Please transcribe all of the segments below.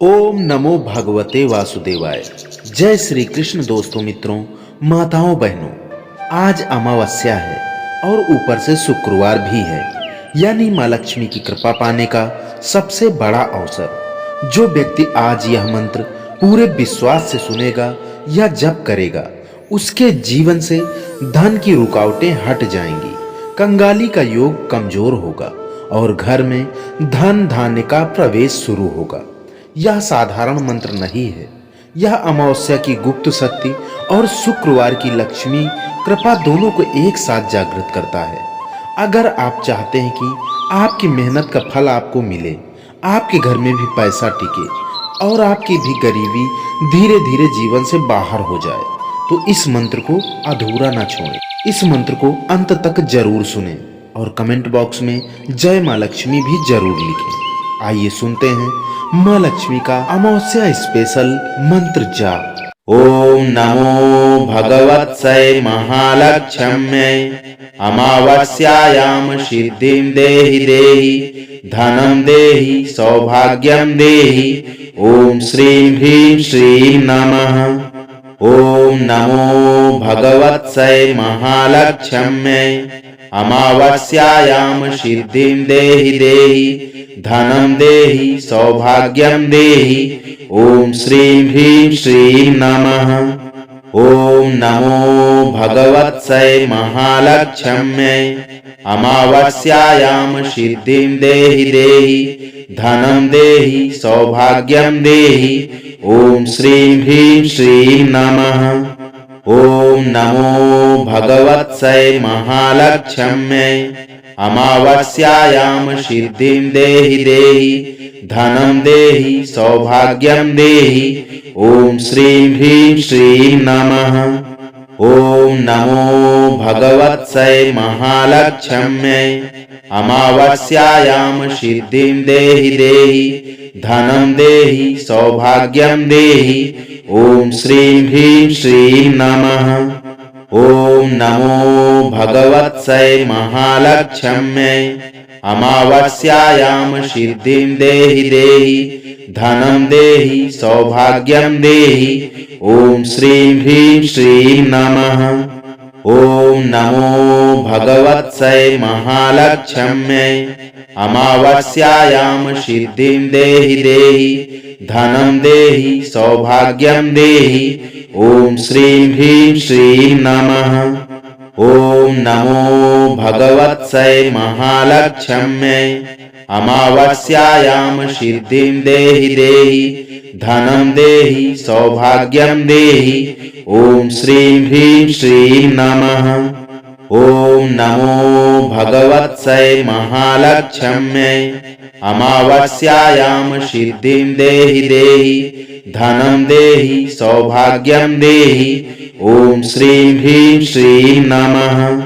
ओम नमो भगवते वासुदेवाय। जय श्री कृष्ण। दोस्तों, मित्रों, माताओं, बहनों, आज अमावस्या है और ऊपर से शुक्रवार भी है, यानी माँ लक्ष्मी की कृपा पाने का सबसे बड़ा अवसर। जो व्यक्ति आज यह मंत्र पूरे विश्वास से सुनेगा या जप करेगा, उसके जीवन से धन की रुकावटें हट जाएंगी, कंगाली का योग कमजोर होगा और घर में धन धान्य का प्रवेश शुरू होगा। यह साधारण मंत्र नहीं है, यह अमावस्या की गुप्त शक्ति और शुक्रवार की लक्ष्मी कृपा दोनों को एक साथ जागृत करता है। अगर आप चाहते हैं कि आपकी मेहनत का फल आपको मिले, आपके घर में भी पैसा टिके और आपकी भी गरीबी धीरे धीरे जीवन से बाहर हो जाए, तो इस मंत्र को अधूरा ना छोड़ें। इस मंत्र को अंत तक जरूर सुनें और कमेंट बॉक्स में जय माँ लक्ष्मी भी जरूर लिखें। आइए सुनते हैं माँ लक्ष्मी का अमावस्या स्पेशल मंत्र जाप। ओम नमो भगवत्सै महालक्ष्म्यै। अमावस्यायां सिद्धिं देहि देहि, धनं देहि, सौभाग्यं देहि। ओम श्रीं ह्रीं श्रीं नमः। ओम नमो भगवत्सै महालक्ष्म्यै। अमावस्यायां सिद्धिं देहि देहि, धनं देहि, सौभाग्यं देहि। ओम श्रीं ह्रीं श्रीं नमः। ओम नमो भगवत्सै महालक्ष्म्यै। अमावस्यायां सिद्धिं देहि देहि, धनं देहि, सौभाग्यं देहि। ओम श्रीं ह्रीं श्रीं नमः। ओम नमो भगवत्सै महालक्ष्म्यै। अमावस्यायां सिद्धिं देहि देहि, धनं देहि, सौभाग्यं देहि। ओम श्रीं ह्रीं श्रीं नमः। ओम नमो भगवत्सै महालक्ष्म्यै। अमावस्यायां सिद्धिं देहि देहि, धनं देहि, सौभाग्यं देहि। ओम श्रीं ह्रीं श्रीं नमः। ओम नमो भगवत्सै महालक्ष्म्यै। अमावस्यायां सिद्धिं देहि देहि, धनं देहि, सौभाग्यं देहि। ओम श्रीं ह्रीं श्रीं नमः। ओम नमो भगवत्सै महालक्ष्म्यै। अमावस्यायां सिद्धिं देहि देहि, धनं देहि, सौभाग्यं देहि। ओम श्रीं ह्रीं श्रीं नमः। ओम नमो भगवत्सै महालक्ष्म्यै। अमावस्यायां सिद्धिं देहि देहि, धनं देहि, सौभाग्यं देहि। ओम श्रीं ह्रीं श्रीं नमः। ओम नमो भगवत्सै महालक्ष्म्यै। अमावस्यायां सिद्धिं देहि देहि, धनं देहि, सौभाग्यं देहि। ओम श्रीं ह्रीं श्रीं नमः।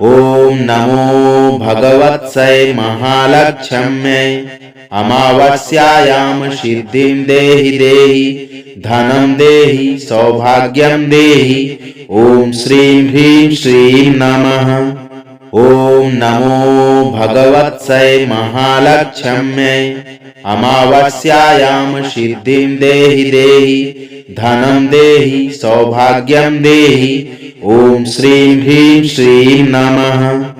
ओम नमो भगवत्सै महालक्ष्म्यै। अमावस्यायां सिद्धिं देहि देहि, धनं देहि, सौभाग्यं देहि। ओम श्रीं ह्रीं श्रीं नमः। ओम नमो भगवत्सै महालक्ष्म्यै। अमावस्यायां सिद्धिं देहि देहि, धनं देहि, सौभाग्यं देहि। ओम श्रीं ह्रीं श्रीं नमः।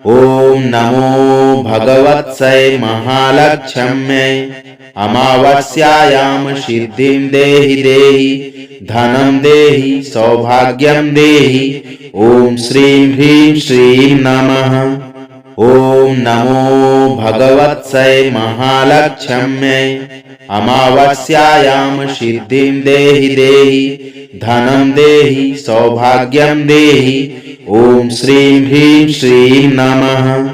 ओम नमो भगवत्सै महालक्ष्म्यै। अमावस्यायां सिद्धिं देहि देहि, धनं देहि, सौभाग्यं देहि। ओम श्रीं ह्रीं श्रीं नमः। ओम नमो भगवत्सै महालक्ष्म्यै। अमावस्यायां सिद्धिं देहि देहि, धनं देहि, सौभाग्यं देहि। ओम श्रीं ह्रीं श्रीं नमः।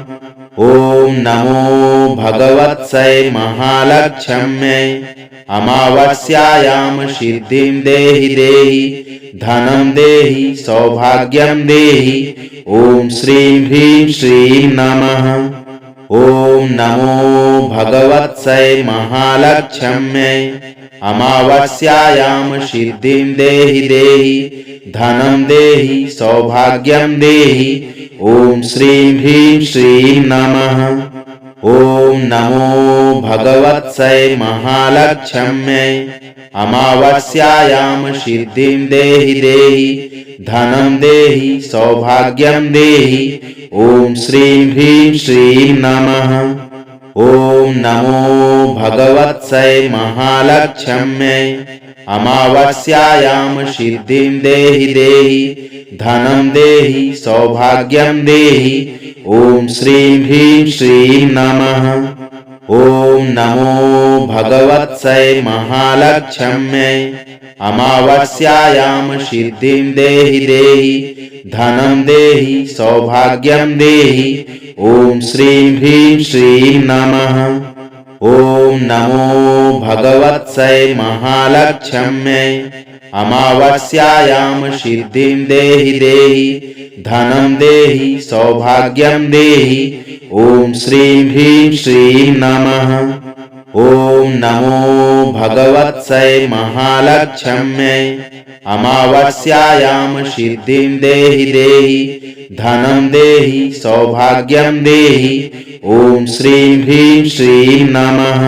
ओम नमो भगवत्सै महालक्ष्म्यै। अमावस्यायां सिद्धिं देहि देहि, धनं देहि, सौभाग्यं देहि। ओम श्रीं ह्रीं श्रीं नमः। ओम नमो भगवत्सै महालक्ष्म्यै। अमावस्यायां सिद्धिं देहि देहि, धनं देहि, सौभाग्यं देहि। ओम श्रीं ह्रीं श्रीं नमः। ओम नमो भगवत्सै महालक्ष्म्यै अमावस्यायां सिद्धिं देहि देहि धनं देहि सौभाग्यं देहि। ओम श्रीं ह्रीं श्रीं नमः। ओम नमो भगवत्सै महालक्ष्म्यै अमावस्यायां सिद्धिं देहि देहि धनं देहि सौभाग्यं देहि। ओम श्रीं ह्रीं श्रीं नमः। ओम नमो भगवत्सै महालक्ष्म्यै अमावस्यायां सिद्धिं देहि देहि धनं देहि सौभाग्यं देहि। ओम श्रीं ह्रीं श्रीं नमः। ओम नमो भगवत्सै महालक्ष्म्यै अमावस्यायां सिद्धिं देहि देहि धनं देहि सौभाग्यं देहि। ओम श्रीं ह्रीं श्रीं नमः। ओम नमो भगवत्सै महालक्ष्म्यै अमावस्यायां सिद्धिं देहि देहि धनं देहि सौभाग्यं देहि। ओम श्रीं ह्रीं श्रीं नमः।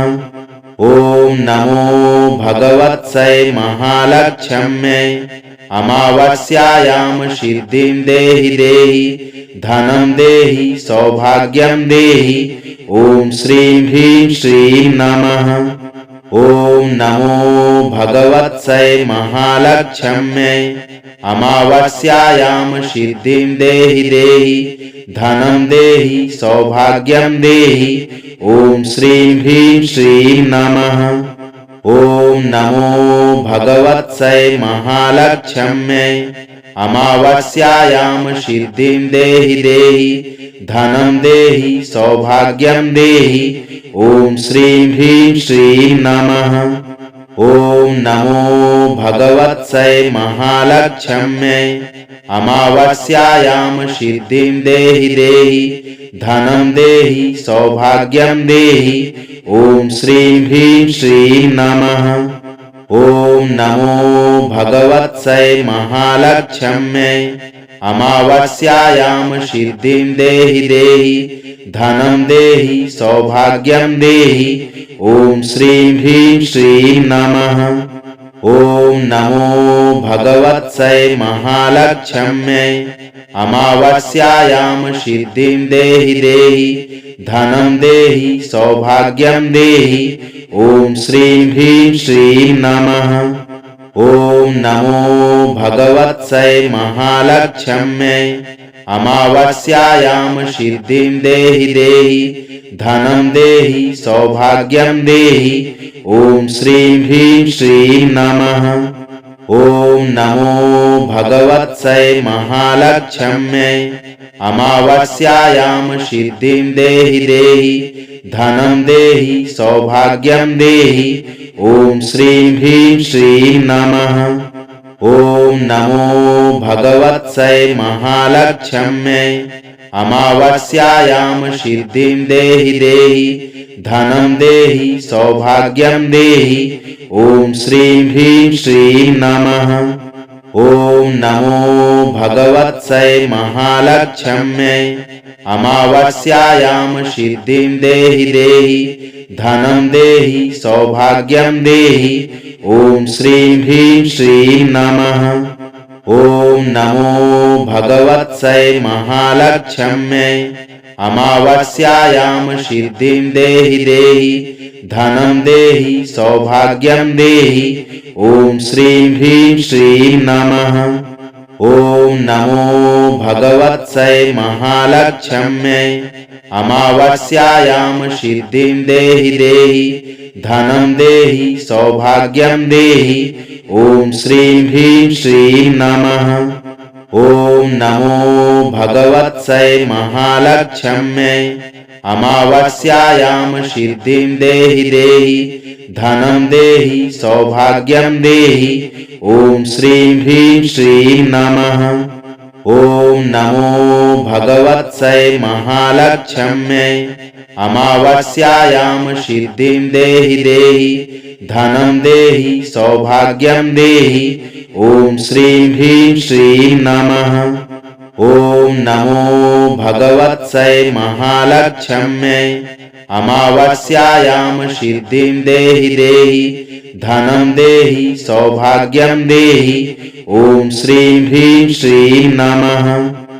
ओम नमो भगवत्सै महालक्ष्म्यै अमावस्यायां सिद्धिं देहि देहि धनं देहि सौभाग्यं देहि। ओम श्रीं ह्रीं श्रीं नमः। ओम नमो भगवत्सै महालक्ष्म्यै अमावस्यायां सिद्धिं देहि देहि धनं देहि सौभाग्यं देहि। ओम श्रीं ह्रीं श्रीं नमः। ओम नमो भगवत्सै महालक्ष्म्यै अमावस्यायां सिद्धिं देहि देहि धनं देहि सौभाग्यं देहि। ओम श्रीं ह्रीं श्रीं नमः। ओम नमो भगवत्सै महालक्ष्म्यै अमावस्यायां सिद्धिं देहि देहि धनं देहि सौभाग्यं देहि। ओम श्रीं ह्रीं श्रीं नमः। ओम नमो भगवत्सै महालक्ष्म्यै अमावस्यायां सिद्धिं देहि देहि धनं देहि सौभाग्यं देहि। ओम श्रीं ह्रीं श्रीं नमः। ओम नमो भगवत्सै महालक्ष्म्यै अमावस्यायां सिद्धिं देहि देहि धनं देहि सौभाग्यं देहि। ओम श्रीं ह्रीं श्रीं नमः। ओम नमो भगवत्सै महालक्ष्म्यै अमावस्यायां सिद्धिं देहि देहि धनं देहि सौभाग्यं देहि। ओम श्रीं ह्रीं श्रीं नमः। ओम नमो भगवत्सै महालक्ष्म्यै अमावस्यायां सिद्धिं देहि देहि धनं देहि सौभाग्यं देहि। ओम श्रीं ह्रीं श्रीं नमः। ओम नमो भगवत्सै महालक्ष्म्यै अमावस्यायां सिद्धिं देहि देहि धनं देहि सौभाग्यं देहि। ओम श्रीं ह्रीं श्रीं नमः। ओम नमो भगवत्सै महालक्ष्म्यै अमावस्यायां सिद्धिं देहि देहि धनं देहि सौभाग्यं देहि। ओम श्रीं ह्रीं श्रीं नमः। ओम नमो भगवत्सै महालक्ष्म्यै अमावस्यायां सिद्धिं देहि देहि धनं देहि सौभाग्यं देहि। ओम श्रीं ह्रीं श्रीं नमः। ओम नमो भगवत्सै महालक्ष्म्यै अमावस्यायां सिद्धिं देहि देहि धनं देहि सौभाग्यं देहि। ओम श्रीं ह्रीं श्रीं नमः। ओम नमो भगवत्सै महालक्ष्म्यै अमावस्यायां सिद्धिं देहि देहि धनं देहि सौभाग्यं देहि। ओम श्रीं ह्रीं श्रीं नमः। ओम नमो भगवत्सै महालक्ष्म्यै अमावस्यायां सिद्धिं देहि देहि धनं देहि सौभाग्यं देहि। ओम श्रीं ह्रीं श्रीं नमः। ओम नमो भगवत्सै महालक्ष्म्यै अमावास्यायां सिद्धिं देहि देहि धनं देहि सौभाग्यं देहि। ओम श्रीं ह्रीं श्रीं नमः।